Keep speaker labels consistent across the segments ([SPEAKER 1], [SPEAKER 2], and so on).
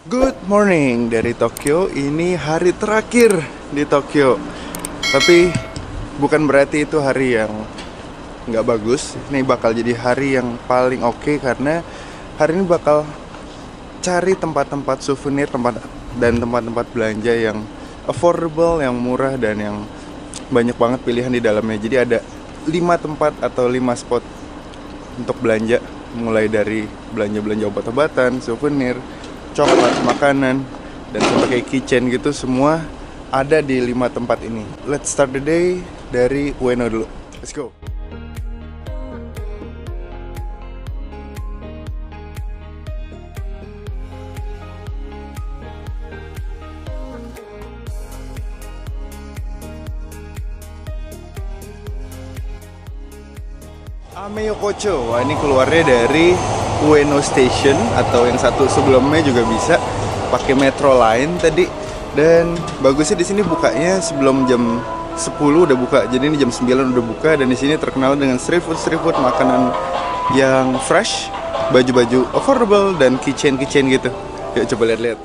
[SPEAKER 1] Good morning dari Tokyo. Ini hari terakhir di Tokyo. Tapi bukan berarti itu hari yang nggak bagus. Ini bakal jadi hari yang paling oke karena hari ini bakal cari tempat-tempat souvenir, tempat-tempat belanja yang affordable, yang murah dan yang banyak banget pilihan di dalamnya. Jadi ada 5 tempat atau 5 spot untuk belanja, mulai dari belanja-belanja obat-obatan, souvenir, coklat, makanan, dan sampai kayak kitchen gitu, semua ada di 5 tempat ini. Let's start the day dari Ueno dulu. Let's go. Ameyokocho. Wah, ini keluarnya dari Ueno Station atau yang satu sebelumnya juga bisa pakai metro line tadi. Dan bagusnya di sini bukanya sebelum jam 10 udah buka. Jadi ini jam 9 udah buka dan di sini terkenal dengan street food, makanan yang fresh, baju-baju affordable dan kitchen gitu. Yuk coba lihat-lihat.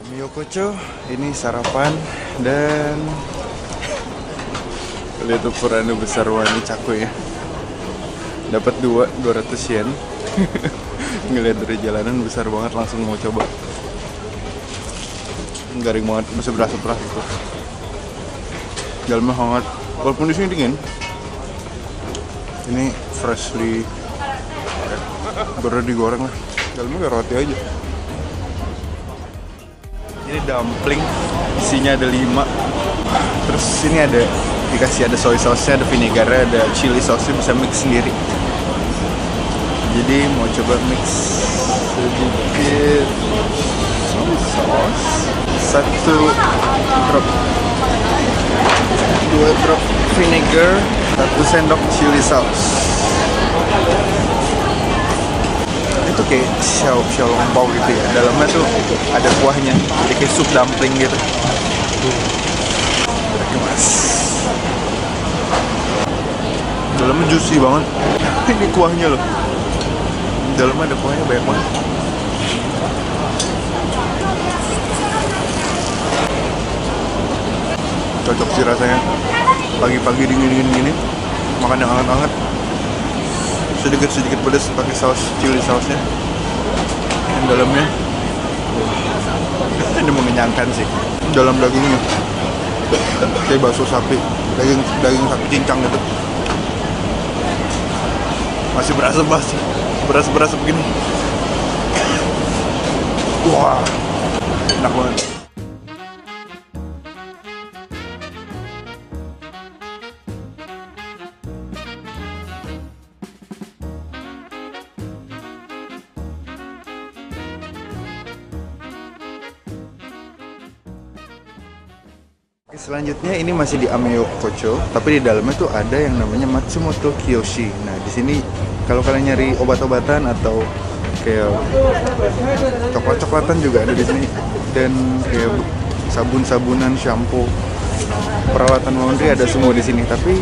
[SPEAKER 1] Ameyokocho, ini sarapan dan lihat ukurannya besar. Wah, ini cakwe ya. Dapat 200 yen. Ngelihat dari jalanan besar banget, langsung mau coba. Garing banget, bisa berasa itu. Dalamnya hangat, walaupun di sini dingin. Ini freshly baru digoreng lah. Dalamnya kayak roti aja. Ini dumpling, isinya ada 5. Terus sini dikasih ada soy sauce-nya, ada vinegarnya, ada chili sauce-nya, bisa mix sendiri. Jadi mau coba mix sedikit soy sauce, 1 drop, 2 drop vinegar, 1 sendok chili sauce. Itu kayak xiaolongbao gitu ya, dalamnya tuh ada kuahnya, jadi kayak sup dumpling gitu. Mas, dalamnya juicy banget. Ini kuahnya loh, dalamnya ada kuahnya banyak banget. Cocok sih rasanya, pagi-pagi dingin gini, makan yang hangat-hangat. Sedikit pedas pakai saus chili sausnya. Yang dalamnya ini mengenyangkan sih. Dalam dagingnya kayak bakso sapi, daging sapi cincang gitu. Masih berasa begini. Wah, enak banget. Selanjutnya ini masih di Ameyokocho, tapi di dalamnya tuh ada yang namanya Matsumoto Kiyoshi. Nah, di sini kalau kalian nyari obat-obatan atau kayak coklat-coklatan juga ada di sini, dan kayak sabun-sabunan, shampoo, peralatan laundry ada semua di sini. Tapi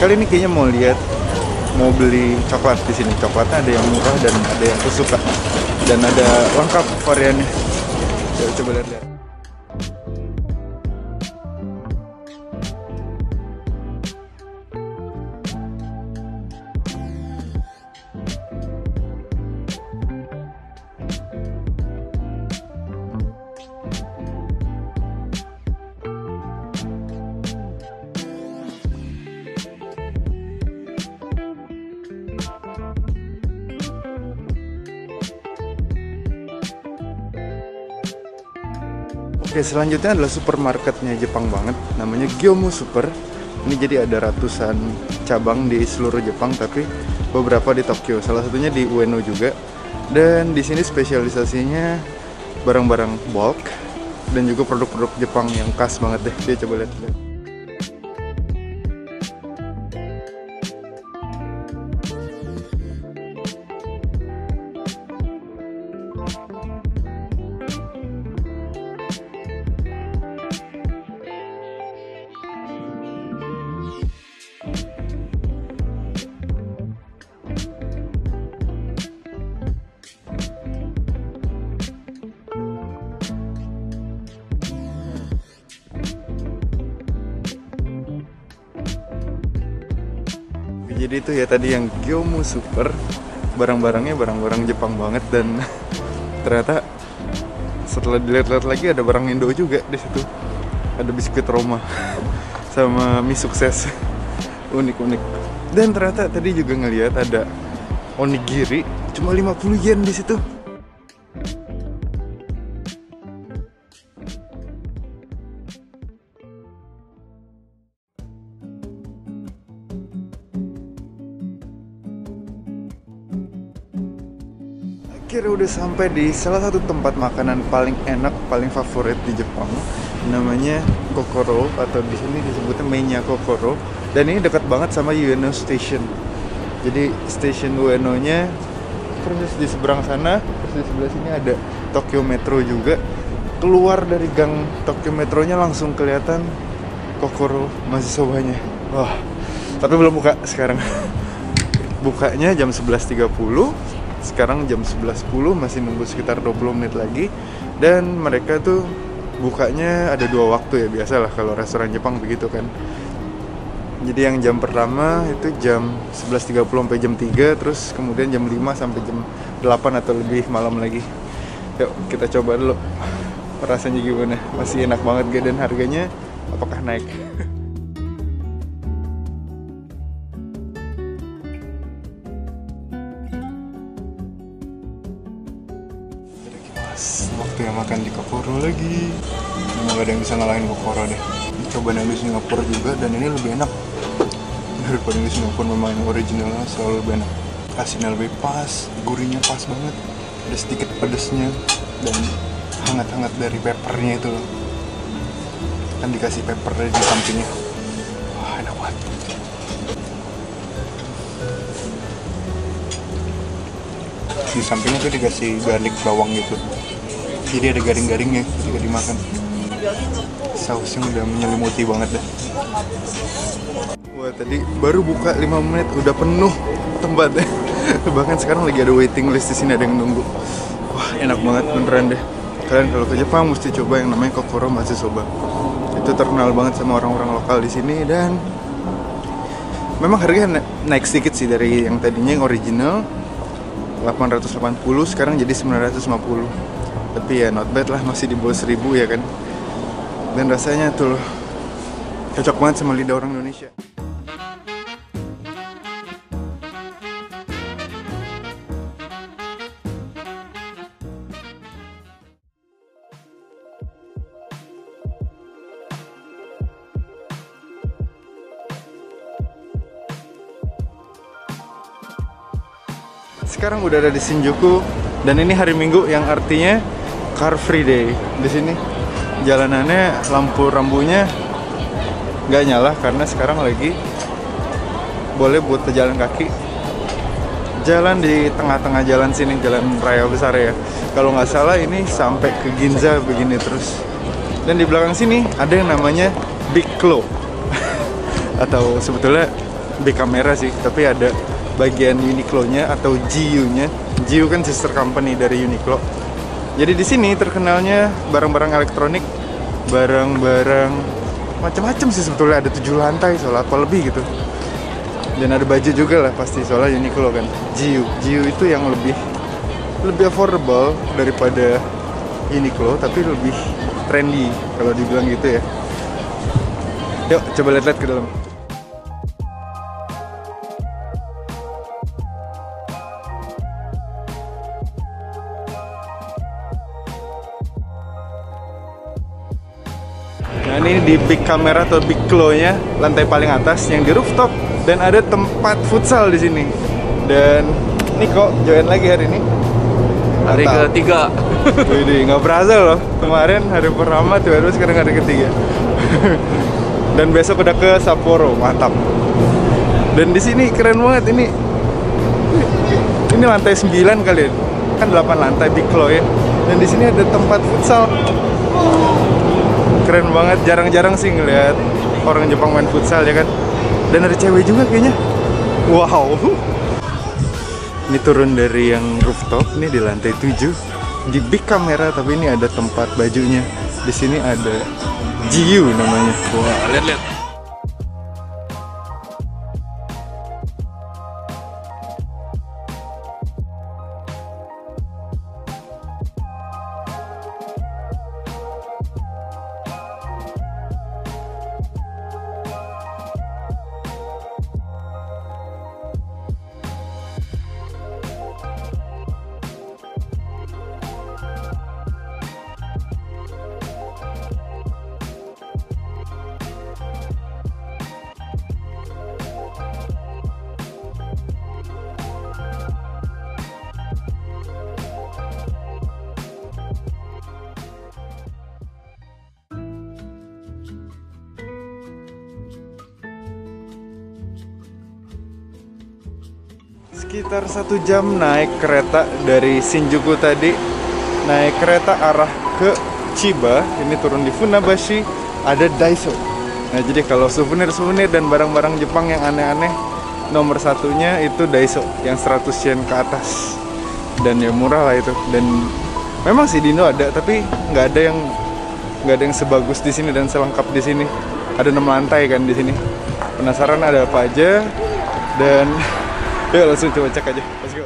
[SPEAKER 1] kali ini kayaknya mau beli coklat di sini. Coklatnya ada yang murah dan ada yang aku suka, dan ada lengkap variannya. Coba lihat. Oke, selanjutnya adalah supermarketnya Jepang banget, namanya Gyomu Super. Ini jadi ada ratusan cabang di seluruh Jepang, tapi beberapa di Tokyo. Salah satunya di Ueno juga. Dan di sini spesialisasinya barang-barang bulk dan juga produk-produk Jepang yang khas banget deh. Dia coba lihat. Jadi itu ya tadi yang Gyomu Super, barang-barangnya barang-barang Jepang banget, dan ternyata setelah dilihat-lihat lagi ada barang Indo juga di situ. Ada biskuit Roma sama mie sukses. Unik-unik. Dan ternyata tadi juga ngelihat ada onigiri cuma 50 yen di situ. Akhirnya udah sampai di salah satu tempat makanan paling enak, paling favorit di Jepang. Namanya Kokoro, atau di sini disebutnya Meinya Kokoro. Dan ini dekat banget sama Ueno Station. Jadi stasiun Ueno-nya persis di seberang sana, terus di sebelah sini ada Tokyo Metro juga. Keluar dari gang Tokyo Metronya langsung kelihatan Kokoro mahasiswanya. Wah, tapi belum buka sekarang. Bukanya jam 11.30. Sekarang jam 11.10, masih nunggu sekitar 20 menit lagi. Dan mereka tuh bukanya ada 2 waktu ya, biasalah kalau restoran Jepang begitu kan. Jadi yang jam pertama itu jam 11.30 sampai jam 3, terus kemudian jam 5 sampai jam 8 atau lebih malam lagi. Yuk kita coba dulu rasanya gimana. Masih enak banget gak, dan harganya apakah naik? Waktu yang makan di Kokoro lagi. Memang gak ada yang bisa ngalahin Kokoro deh. Coba yang di Singapura juga, dan ini lebih enak daripada di Singapura. Memang yang originalnya selalu lebih enak. Asinnya lebih pas, gurihnya pas banget, ada sedikit pedesnya, dan hangat-hangat dari peppernya itu loh. Kan dikasih peppernya di sampingnya. Wah, enak banget. Di sampingnya tuh dikasih garlic bawang gitu, jadi ada garing-garingnya ketika dimakan. Sausnya udah menyelimuti banget dah. Wah, tadi baru buka 5 menit udah penuh tempatnya. Bahkan sekarang lagi ada waiting list di sini, ada yang nunggu. Wah, enak banget beneran deh. Kalian kalau ke Jepang mesti coba yang namanya Kokoro Matsusoba. Itu terkenal banget sama orang-orang lokal di sini, dan memang harganya naik sedikit sih dari yang tadinya yang original 880, sekarang jadi 950. Tapi ya not bad lah, masih di bawah 1000 ya kan. Dan rasanya tuh cocok banget sama lidah orang Indonesia. Sekarang udah ada di Shinjuku, dan ini hari Minggu yang artinya Car Free Day. Di sini jalanannya lampu rambunya nggak nyala karena sekarang lagi boleh buat pejalan kaki jalan di tengah-tengah jalan sini, jalan raya besar ya. Kalau nggak salah ini sampai ke Ginza begini terus. Dan di belakang sini ada yang namanya Big Claw atau sebetulnya Big Camera sih, tapi ada bagian Uniqlo-nya atau GU-nya. GU kan sister company dari Uniqlo. Jadi di sini terkenalnya barang-barang elektronik, barang-barang macam-macam sih sebetulnya. Ada 7 lantai soalnya, apa lebih gitu. Dan ada baju juga lah pasti, soalnya Uniqlo kan. GU itu yang lebih affordable daripada Uniqlo, tapi lebih trendy kalau dibilang gitu ya. Yuk coba lihat-lihat ke dalam. Nah ini di Big Camera atau Big Claw-nya, lantai paling atas yang di rooftop, dan ada tempat futsal di sini. Dan ini kok join lagi hari ini.
[SPEAKER 2] Hari ketiga.
[SPEAKER 1] Wih, nggak berasa loh. Kemarin hari pertama, tiba-tiba sekarang hari ketiga. Dan besok udah ke Sapporo, mantap. Dan di sini keren banget ini. Ini lantai 9 kali, kan 8 lantai Big Claw ya. Dan di sini ada tempat futsal. Keren banget, jarang-jarang sih ngeliat orang Jepang main futsal ya kan. Dan ada cewek juga kayaknya. Wow. Ini turun dari yang rooftop, ini di lantai 7 di Big Camera, tapi ini ada tempat bajunya. Di sini ada GU namanya. Wah,
[SPEAKER 2] Lihat-lihat.
[SPEAKER 1] Sekitar 1 jam naik kereta dari Shinjuku tadi. Naik kereta arah ke Chiba. Ini turun di Funabashi. Ada Daiso. Nah jadi kalau souvenir-souvenir dan barang-barang Jepang yang aneh-aneh, nomor satunya itu Daiso yang 100 yen ke atas. Dan ya murah lah itu. Dan memang sih di Indo ada, tapi nggak ada yang sebagus di sini dan selengkap di sini. Ada 6 lantai kan di sini. Penasaran ada apa aja? Dan yuk langsung coba cek aja. Let's go.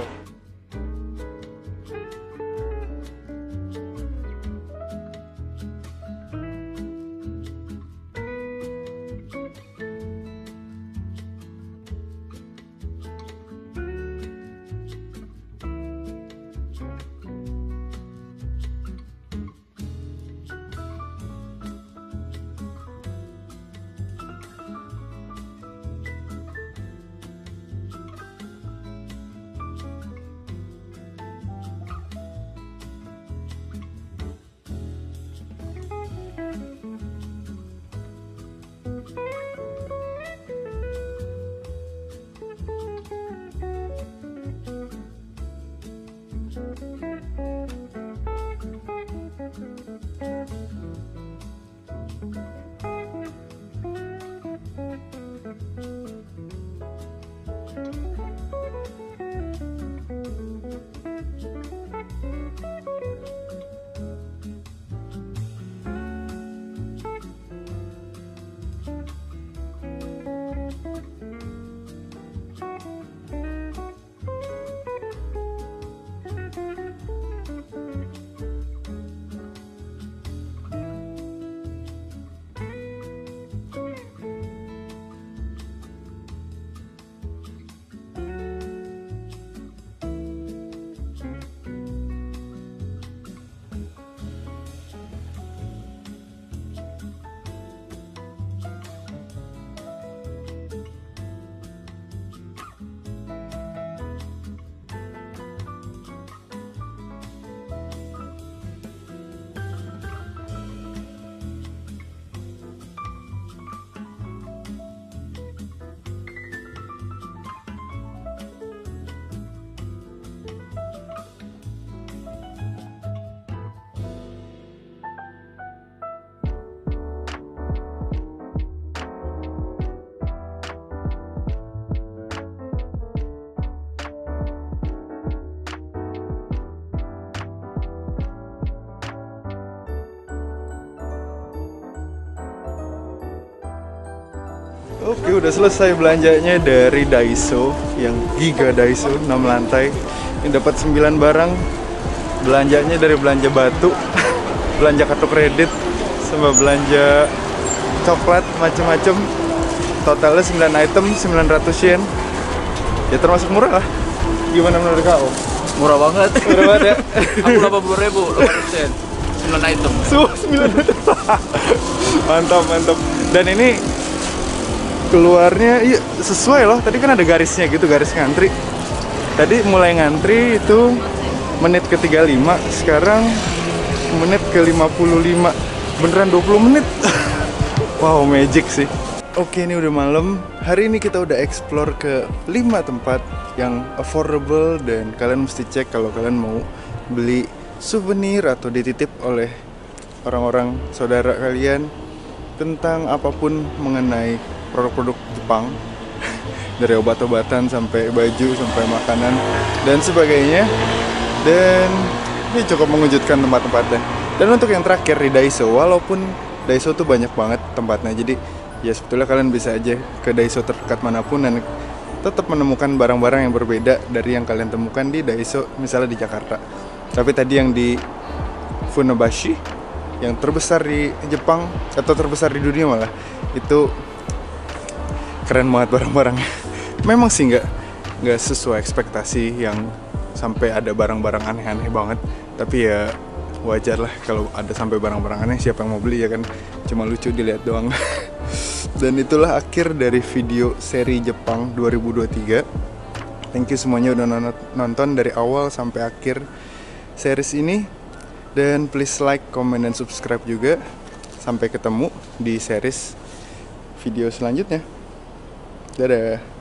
[SPEAKER 1] Oke, udah selesai belanjanya dari Daiso yang Giga Daiso 6 lantai. Ini dapat 9 barang. Belanjanya dari belanja batu, belanja kartu kredit, sama belanja coklat macem-macem. Totalnya 9 item, 900 yen. Ya termasuk murah lah. Gimana menurut kau?
[SPEAKER 2] Murah banget.
[SPEAKER 1] Murah banget ya?
[SPEAKER 2] Aku 80.000, 800 yen. 9 item.
[SPEAKER 1] 9 item. Mantap, mantap. Dan ini keluarnya iya, sesuai loh. Tadi kan ada garisnya gitu, garis ngantri. Tadi mulai ngantri itu menit ke 35, sekarang menit ke 55. Beneran 20 menit. Wow, magic sih. Oke, ini udah malam. Hari ini kita udah explore ke 5 tempat yang affordable dan kalian mesti cek kalau kalian mau beli souvenir atau dititip oleh orang-orang saudara kalian tentang apapun mengenai produk-produk Jepang. Dari obat-obatan sampai baju sampai makanan dan sebagainya. Dan ini cukup mengejutkan tempat-tempatnya. Dan untuk yang terakhir di Daiso, walaupun Daiso tuh banyak banget tempatnya, jadi ya sebetulnya kalian bisa aja ke Daiso terdekat manapun dan tetap menemukan barang-barang yang berbeda dari yang kalian temukan di Daiso misalnya di Jakarta. Tapi tadi yang di Funabashi yang terbesar di Jepang atau terbesar di dunia malah, itu keren banget barang-barangnya. Memang sih nggak sesuai ekspektasi yang sampai ada barang-barang aneh-aneh banget. Tapi ya wajar lah kalau ada sampai barang-barang aneh, siapa yang mau beli ya kan, cuma lucu dilihat doang. Dan itulah akhir dari video seri Jepang 2023. Thank you semuanya udah nonton dari awal sampai akhir series ini. Dan please like, comment, dan subscribe juga. Sampai ketemu di series video selanjutnya. Dadah.